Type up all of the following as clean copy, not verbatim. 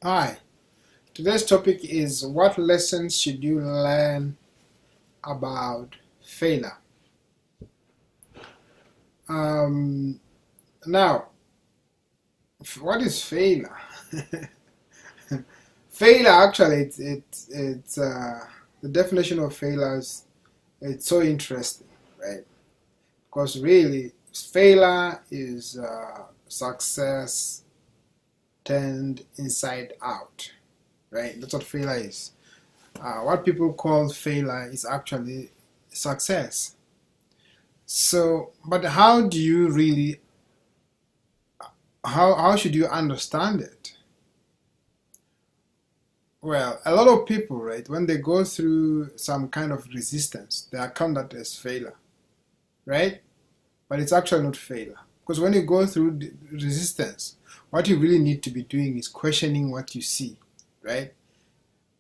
Hi, today's topic is what lessons should you learn about failure? Um, now, what is failure? Failure actually, it's the definition of failures. It's so interesting, right? Because really, failure is success turned inside out, right? That's what failure is. What people call failure is actually success. So, but how do you really, how should you understand it? Well, a lot of people, right, when they go through some kind of resistance, they account that as failure, right? But it's actually not failure. Because when you go through the resistance, what you really need to be doing is questioning what you see, right?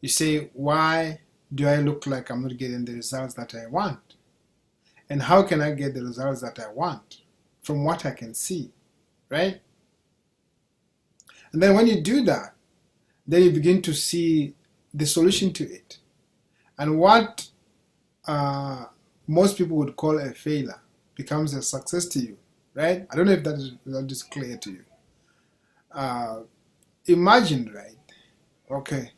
You say, why do I look like I'm not getting the results that I want? And how can I get the results that I want from what I can see, right? And then when you do that, then you begin to see the solution to it. And what uh, most people would call a failure becomes a success to you, right? I don't know if that is clear to you. Uh, Imagine, right? Okay,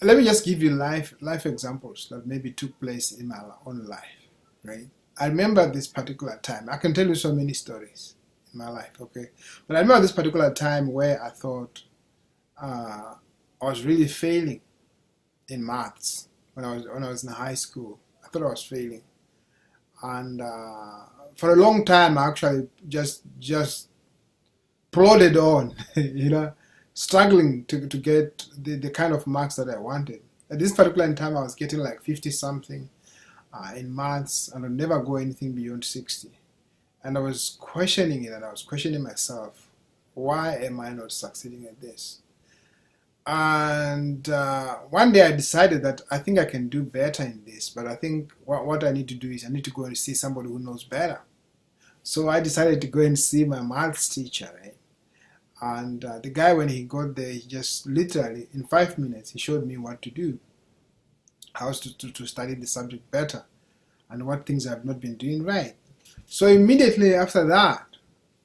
let me just give you life examples that maybe took place in my own life, right? I remember this particular time. I can tell you so many stories in my life, okay? But I remember this particular time where I thought I was really failing in maths when I was in high school. I thought I was failing, and for a long time I actually just plodded on, struggling to get the kind of marks that I wanted. At this particular time, I was getting like 50 something in maths, and I'd never go anything beyond 60. And I was questioning it, and I was questioning myself, why am I not succeeding at this? And one day I decided that I think I can do better in this, but I think what I need to do is I need to go and see somebody who knows better. So I decided to go and see my maths teacher, right? And the guy, when he got there, he just literally, in 5 minutes, he showed me what to do, how to study the subject better, and what things I've not been doing right. So immediately after that,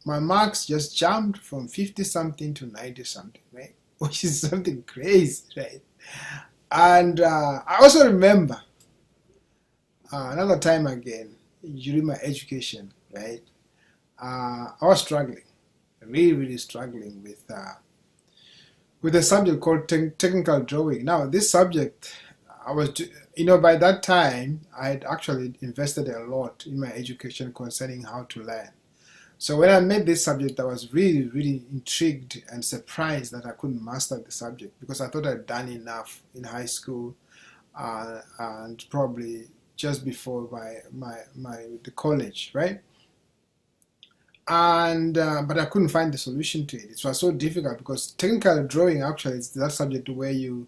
my marks just jumped from 50 something to 90 something, right? Which is something crazy, right? And I also remember another time again during my education, right? I was struggling, really, really struggling with a subject called technical drawing. Now, this subject, by that time, I had actually invested a lot in my education concerning how to learn. So when I made this subject, I was really, really intrigued and surprised that I couldn't master the subject because I thought I'd done enough in high school and probably just before the college, right? And but I couldn't find the solution to it. It was so difficult because technical drawing actually is that subject where you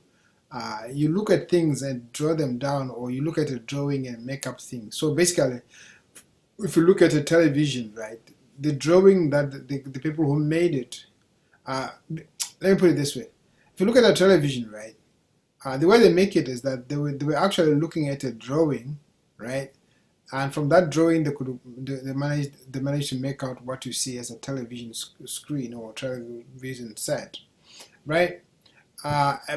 look at things and draw them down, or you look at a drawing and make up things. So basically, if you look at a television, right, the drawing that the people who made it, let me put it this way: if you look at a television, right, the way they make it is that they were actually looking at a drawing, right, and from that drawing they managed to make out what you see as a television screen or television set, right?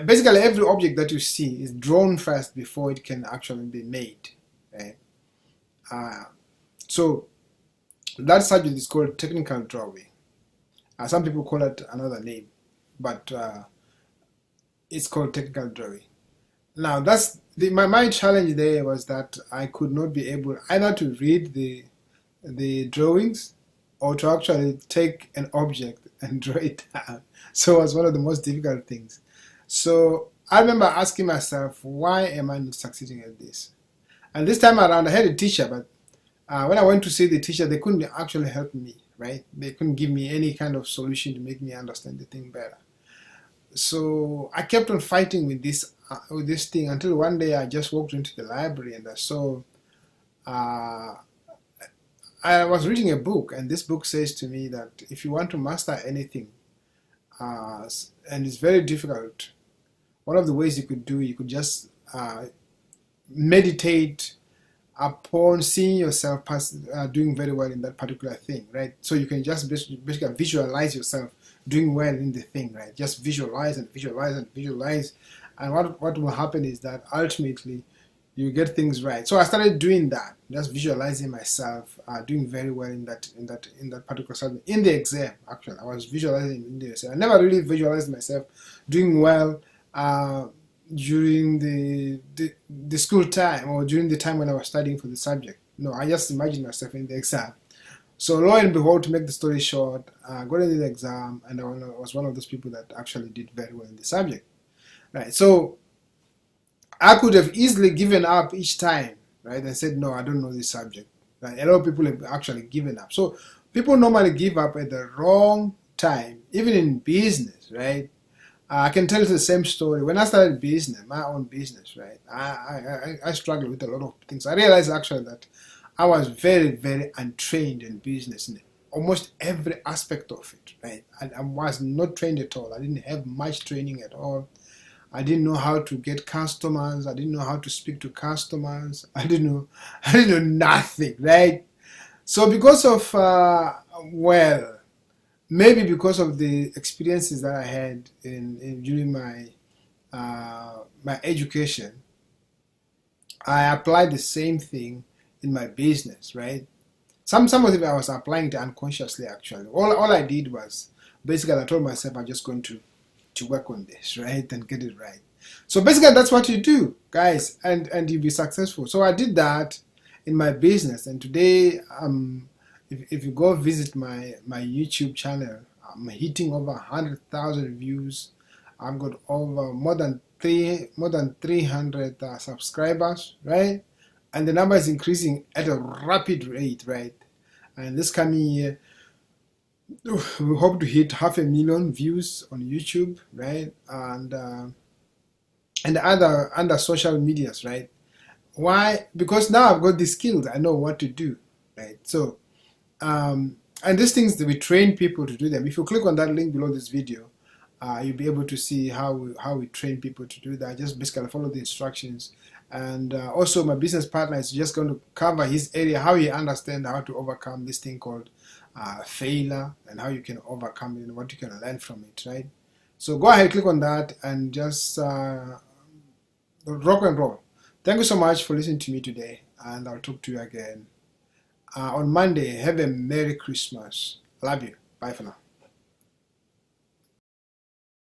Basically, every object that you see is drawn first before it can actually be made, right? Uh, so that subject is called technical drawing. Some people call it another name, but it's called technical drawing. Now, my challenge there was that I could not be able either to read the drawings or to actually take an object and draw it down. So it was one of the most difficult things. So I remember asking myself, why am I not succeeding at this? And this time around, I had a teacher, but when I went to see the teacher, they couldn't actually help me, right? They couldn't give me any kind of solution to make me understand the thing better. So I kept on fighting with this thing until one day I just walked into the library and I saw uh, I was reading a book, and this book says to me that if you want to master anything, and it's very difficult. One of the ways you could just meditate upon seeing yourself doing very well in that particular thing, right? So you can just basically visualize yourself doing well in the thing, right? Just visualize and visualize and visualize, and what will happen is that ultimately you get things right. So I started doing that, just visualizing myself doing very well in that particular subject. In the exam, actually, I was visualizing in the exam. I never really visualized myself doing well during the school time or during the time when I was studying for the subject. No, I just imagined myself in the exam. So lo and behold, to make the story short, I got into the exam, and I was one of those people that actually did very well in the subject. Right. So I could have easily given up each time, right, and said, no, I don't know this subject. Right? A lot of people have actually given up. So people normally give up at the wrong time, even in business, right? I can tell you the same story. When I started business, my own business, right, I struggled with a lot of things. I realized actually that I was very, very untrained in business in almost every aspect of it, right? I was not trained at all. I didn't have much training at all. I didn't know how to get customers. I didn't know how to speak to customers. I didn't know nothing, right? So because of, maybe because of the experiences that I had during my my education, I applied the same thing in my business, right? Some of it I was applying it unconsciously, actually. All I did was basically I told myself I'm just going to work on this, right, and get it right. So basically that's what you do, guys, and you'll be successful. So I did that in my business, and today if you go visit my YouTube channel, I'm hitting over 100,000 views. I've got over more than 300 subscribers, right? And the number is increasing at a rapid rate, right? And this coming year, we hope to hit 500,000 views on YouTube, right? And other social medias, right? Why? Because now I've got the skills. I know what to do, right? So, and these things that we train people to do them. If you click on that link below this video, you'll be able to see how we train people to do that. Just basically follow the instructions. And also my business partner is just going to cover his area, how he understands how to overcome this thing called failure, and how you can overcome it and what you can learn from it, right? So go ahead, click on that, and just rock and roll. Thank you so much for listening to me today, and I'll talk to you again on Monday. Have a Merry Christmas. Love you. Bye for now.